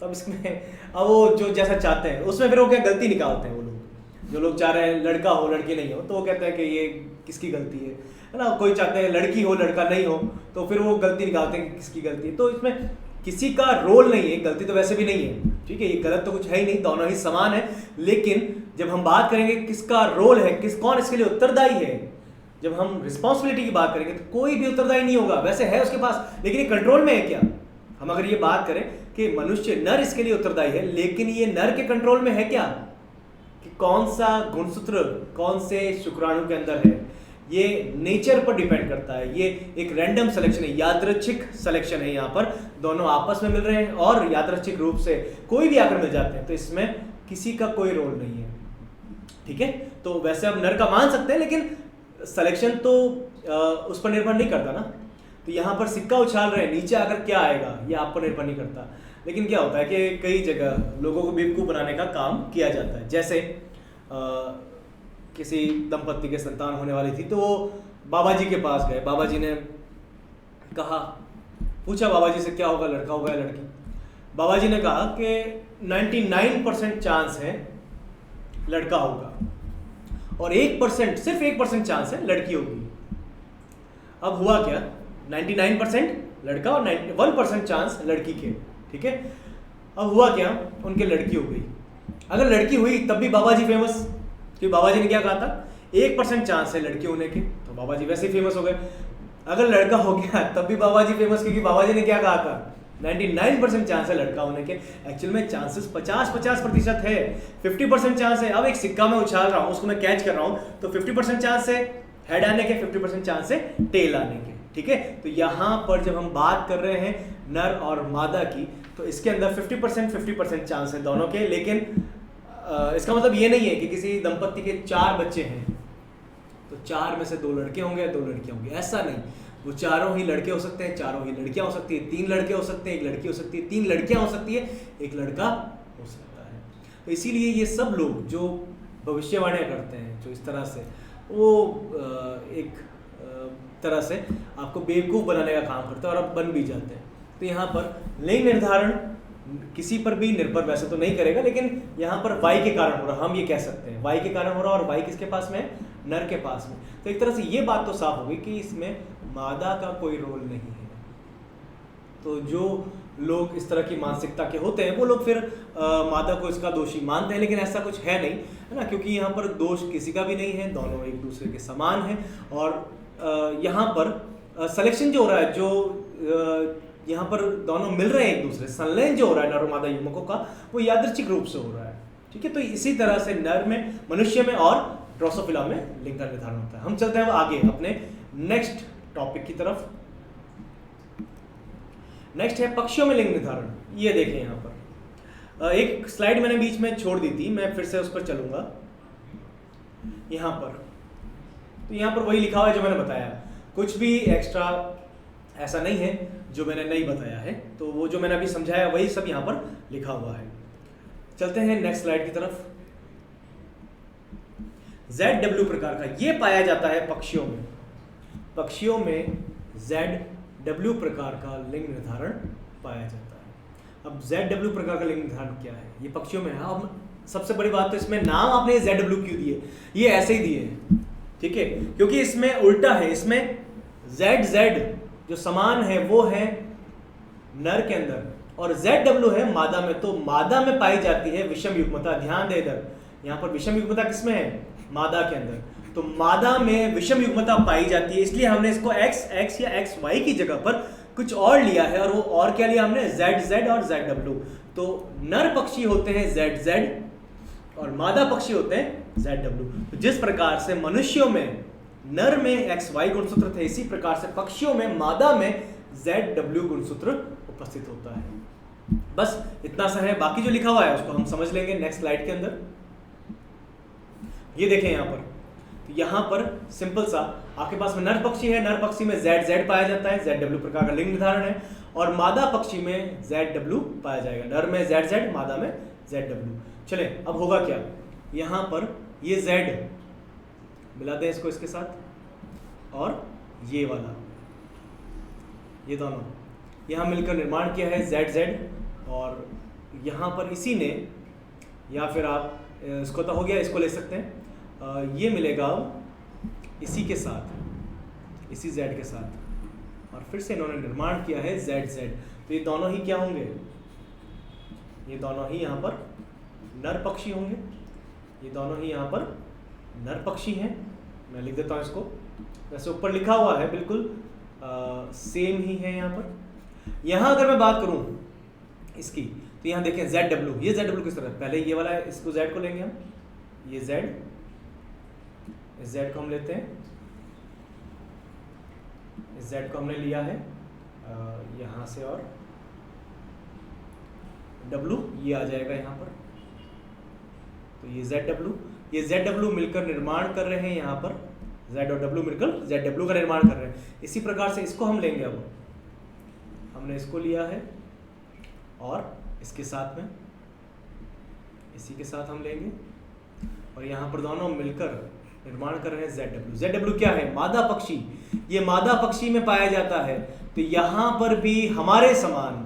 तब इसमें अब वो जो जैसा चाहते हैं उसमें फिर वो क्या गलती निकालते हैं। वो लोग जो लोग चाह रहे हैं लड़का हो लड़की नहीं हो, तो वो कहते हैं कि ये किसकी गलती है ना। कोई चाहते हैं लड़की हो लड़का नहीं हो, तो फिर वो गलती निकालते हैं कि किसकी गलती है। तो इसमें किसी का रोल नहीं है, गलती तो वैसे भी नहीं है, ठीक है? ये गलत तो कुछ है ही नहीं, दोनों ही समान है। लेकिन जब हम बात करेंगे किसका रोल है, कौन इसके लिए उत्तरदायी है, जब हम रिस्पॉन्सिबिलिटी की बात करेंगे तो कोई भी उत्तरदायी नहीं होगा। वैसे है उसके पास, लेकिन ये कंट्रोल में है क्या? हम अगर ये बात करें कि मनुष्य नर इसके लिए उत्तरदायी है, लेकिन ये नर के कंट्रोल में है क्या कि कौन सा गुणसूत्र कौन से शुक्राणु के अंदर है? ये नेचर पर डिपेंड करता है। ये एक रैंडम सिलेक्शन है, यादृच्छिक सिलेक्शन है। यहाँ पर दोनों आपस में मिल रहे हैं और यादृच्छिक रूप से कोई भी आकर मिल जाते हैं, तो इसमें किसी का कोई रोल नहीं है, ठीक है? तो वैसे हम नर का मान सकते हैं, लेकिन सिलेक्शन तो उस पर निर्भर नहीं करता ना। तो यहाँ पर सिक्का उछाल रहे हैं, नीचे आकर क्या आएगा ये आप पर निर्भर नहीं करता। लेकिन क्या होता है कि कई जगह लोगों को बेवकूफ़ बनाने का काम किया जाता है। जैसे किसी दंपत्ति के संतान होने वाली थी, तो वो बाबा जी के पास गए। बाबा जी ने कहा, पूछा बाबा जी से क्या होगा, लड़का होगा या लड़की? बाबा जी ने कहा कि 99% चांस है लड़का होगा और 1%, सिर्फ 1% चांस है लड़की होगी। अब हुआ क्या, 99% लड़का और 1% चांस लड़की के, ठीक है? अब हुआ क्या, उनके लड़की हो गई। अगर लड़की हुई तब भी बाबा जी फेमस, कि बाबा जी ने क्या कहा था, 1% चांस है लड़की होने के, तो बाबा जी वैसे ही फेमस हो गए। अगर लड़का हो गया तब भी बाबा जी फेमस, क्योंकि बाबा जी ने क्या कहा था, 99% चांस है लड़का होने के। एक्चुअल में चांसेस 50% है, 50% चांस है। अब एक सिक्का में उछाल रहा हूँ, उसको मैं कैच कर रहा हूँ, तो 50% चांस है हेड आने के, 50% चांस है टेल आने के, ठीक है? तो यहाँ पर जब हम बात कर रहे हैं नर और मादा की, तो इसके अंदर 50% चांस है दोनों के। लेकिन इसका मतलब ये नहीं है कि किसी दंपत्ति के 4 बच्चे हैं तो 4 में से 2 लड़के होंगे, 2 लड़कियां होंगी, ऐसा नहीं। वो चारों ही लड़के हो सकते हैं, चारों ही लड़कियां हो सकती है, 3 लड़के हो सकते हैं, 1 लड़की हो सकती है, 3 लड़कियां हो सकती है, 1 लड़का हो सकता है। तो इसीलिए ये सब लोग जो भविष्यवाणियाँ करते हैं जो इस तरह से, वो एक तरह से आपको बेवकूफ़ बनाने का काम करते हैं और आप बन भी जाते हैं। तो यहाँ पर लिंग निर्धारण किसी पर भी निर्भर वैसे तो नहीं करेगा, लेकिन यहाँ पर वाई के कारण हो रहा, हम ये कह सकते हैं वाई के कारण हो रहा, और वाई किसके पास में है, नर के पास में। तो एक तरह से ये बात तो साफ हो गई कि इसमें मादा का कोई रोल नहीं है। तो जो लोग इस तरह की मानसिकता के होते हैं वो लोग फिर मादा को इसका दोषी मानते हैं, लेकिन ऐसा कुछ है नहीं, है ना, क्योंकि यहाँ पर दोष किसी का भी नहीं है, दोनों एक दूसरे के समान हैं। और यहाँ पर सिलेक्शन जो हो रहा है, जो यहाँ पर दोनों मिल रहे हैं एक दूसरे, संलयन जो हो रहा है नर और मादा युग्मकों का वो यादृच्छिक रूप से हो रहा है। ठीक है, तो इसी तरह से नर में, मनुष्य में और ड्रोसोफिला में लिंग का निर्धारण होता है। हम चलते हैं आगे अपने नेक्स्ट टॉपिक की तरफ। नेक्स्ट है पक्षियों में लिंग निर्धारण। ये देखें यहाँ पर एक स्लाइड मैंने बीच में छोड़ दी थी, मैं फिर से उस पर चलूंगा। यहाँ पर तो यहाँ पर वही लिखा हुआ है जो मैंने बताया, कुछ भी एक्स्ट्रा ऐसा नहीं है जो मैंने नहीं बताया है, तो वो जो मैंने अभी समझाया वही सब यहाँ पर लिखा हुआ है। चलते हैं नेक्स्ट स्लाइड की तरफ। ZW प्रकार का ये पाया जाता है पक्षियों में। पक्षियों में ZW प्रकार का लिंग निर्धारण पाया जाता है। अब ZW प्रकार का लिंग निर्धारण क्या है, ये पक्षियों में है। अब सबसे बड़ी बात तो इसमें नाम आपने ZW क्यों दिए, ये ऐसे ही दिए हैं, ठीक है, क्योंकि इसमें उल्टा है। इसमें ZZ जो समान है वो है नर के अंदर और ZW है मादा में। तो मादा में पाई जाती है विषम युग्मता। ध्यान दे इधर, यहाँ पर विषम युग्मता किसमें है, मादा के अंदर। तो मादा में विषम युग्मता पाई जाती है, इसलिए हमने इसको XX या XY की जगह पर कुछ और लिया है। और वो और क्या लिया हमने, ZZ और ZW। तो नर पक्षी होते हैं ZZ और मादा पक्षी होते हैं ZW। तो जिस प्रकार से मनुष्यों में नर में XY गुणसूत्र थे, इसी प्रकार से पक्षियों में मादा में ZW गुणसूत्र उपस्थित होता है। बस इतना सा है, बाकी जो लिखा हुआ है उसको हम समझ लेंगे नेक्स्ट स्लाइड के अंदर। ये देखें यहाँ पर, तो यहाँ पर सिंपल सा आपके पास में नर पक्षी है, नर पक्षी में ZZ पाया जाता है, ZW प्रकार का लिंग निर्धारण है। और मादा पक्षी में ZW पाया जाएगा, नर में ZZ, मादा में ZW। चले अब होगा क्या, यहाँ पर ये Z मिला दें इसको इसके साथ, और ये वाला, ये दोनों यहाँ मिलकर निर्माण किया है ZZ। और यहाँ पर इसी ने, या फिर आप इसको तो हो गया, इसको ले सकते हैं, ये मिलेगा अब इसी के साथ, इसी Z के साथ, और फिर से इन्होंने निर्माण किया है ZZ। तो ये दोनों ही क्या होंगे, ये दोनों ही यहाँ पर नर पक्षी होंगे, ये दोनों ही यहाँ पर नर पक्षी हैं। मैं लिख देता हूँ इसको, वैसे ऊपर लिखा हुआ है बिल्कुल सेम ही है यहाँ पर। यहाँ अगर मैं बात करूँ इसकी, तो यहाँ देखें ZW, ये ZW किस तरह, पहले ये वाला है, इसको Z को लेंगे हम, ये Z, इस Z को हम लेते हैं, इस Z को हमने लिया है यहाँ से, और W ये आ जाएगा यहाँ पर। तो ये ZW मिलकर निर्माण कर रहे हैं यहाँ पर, Z और W मिलकर ZW का निर्माण कर रहे हैं। इसी प्रकार से इसको हम लेंगे, अब हमने इसको लिया है और इसके साथ में, इसी के साथ हम लेंगे, और यहाँ पर दोनों मिलकर निर्माण कर रहे हैं ZW। ZW क्या है, मादा पक्षी। ये मादा पक्षी में पाया जाता है। तो यहाँ पर भी हमारे समान,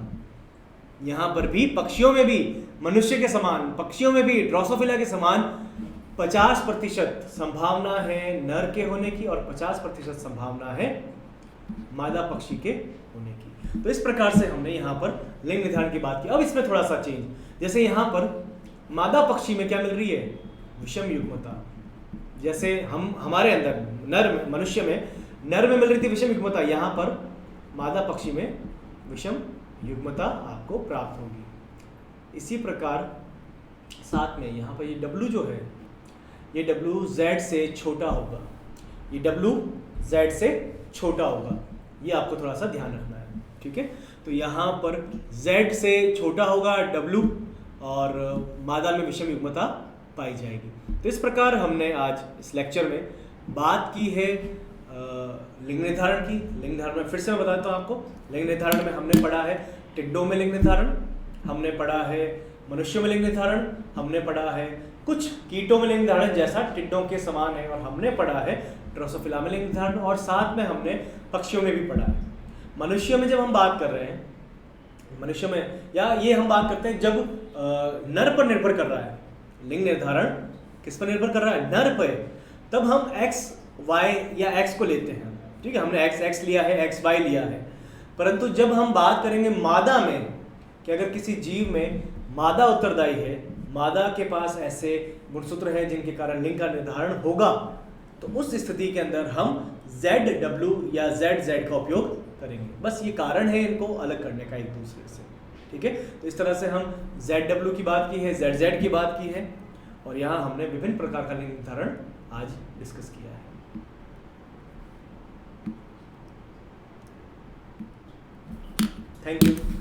यहाँ पर भी पक्षियों में भी मनुष्य के समान, पक्षियों में भी ड्रोसोफिला के समान 50% संभावना है नर के होने की और 50% संभावना है मादा पक्षी के होने की। तो इस प्रकार से हमने यहाँ पर लिंग निर्धारण की बात की। अब इसमें थोड़ा सा चेंज, जैसे यहाँ पर मादा पक्षी में क्या मिल रही है, विषम युग्मता। जैसे हम हमारे अंदर नर मनुष्य में नर में मिल रही थी विषम युग्मता, यहाँ पर मादा पक्षी में विषम युग्मता आपको प्राप्त होगी। इसी प्रकार साथ में यहाँ पर ये W जो है, ये W Z से छोटा होगा, ये W Z से छोटा होगा, ये आपको थोड़ा सा ध्यान रखना है, ठीक है। तो यहाँ पर Z से छोटा होगा W, और मादा में विषम युग्मता पाई जाएगी। तो इस प्रकार हमने आज इस लेक्चर में बात की है लिंग निर्धारण की। लिंग निर्धारण में फिर से मैं बताता हूँ आपको, लिंग निर्धारण में हमने पढ़ा है टिड्डों में लिंग निर्धारण, हमने पढ़ा है मनुष्यों में लिंग निर्धारण, हमने पढ़ा है कुछ कीटों में लिंग निर्धारण जैसा टिड्डों के समान है, और हमने पढ़ा है ड्रोसोफिला में लिंग निर्धारण, और साथ में हमने पक्षियों में भी पढ़ा है। मनुष्यों में जब हम बात कर रहे हैं, मनुष्य में, या ये हम बात करते हैं जब नर पर निर्भर कर रहा है लिंग निर्धारण, किस पर निर्भर कर रहा है, नर पर, तब हम X Y या X को लेते हैं, ठीक है। हमने X लिया है, XY लिया है। परंतु जब हम बात करेंगे मादा में, कि अगर किसी जीव में मादा उत्तरदायी है, मादा के पास ऐसे गुणसूत्र हैं जिनके कारण लिंग का निर्धारण होगा, तो उस स्थिति के अंदर हम ZW या ZZ का उपयोग करेंगे। बस ये कारण है इनको अलग करने का एक दूसरे से, ठीक है। तो इस तरह से हम ZW की बात की है, ZZ की बात की है, और यहाँ हमने विभिन्न प्रकार का लिंग निर्धारण आज डिस्कस किया है। Thank you.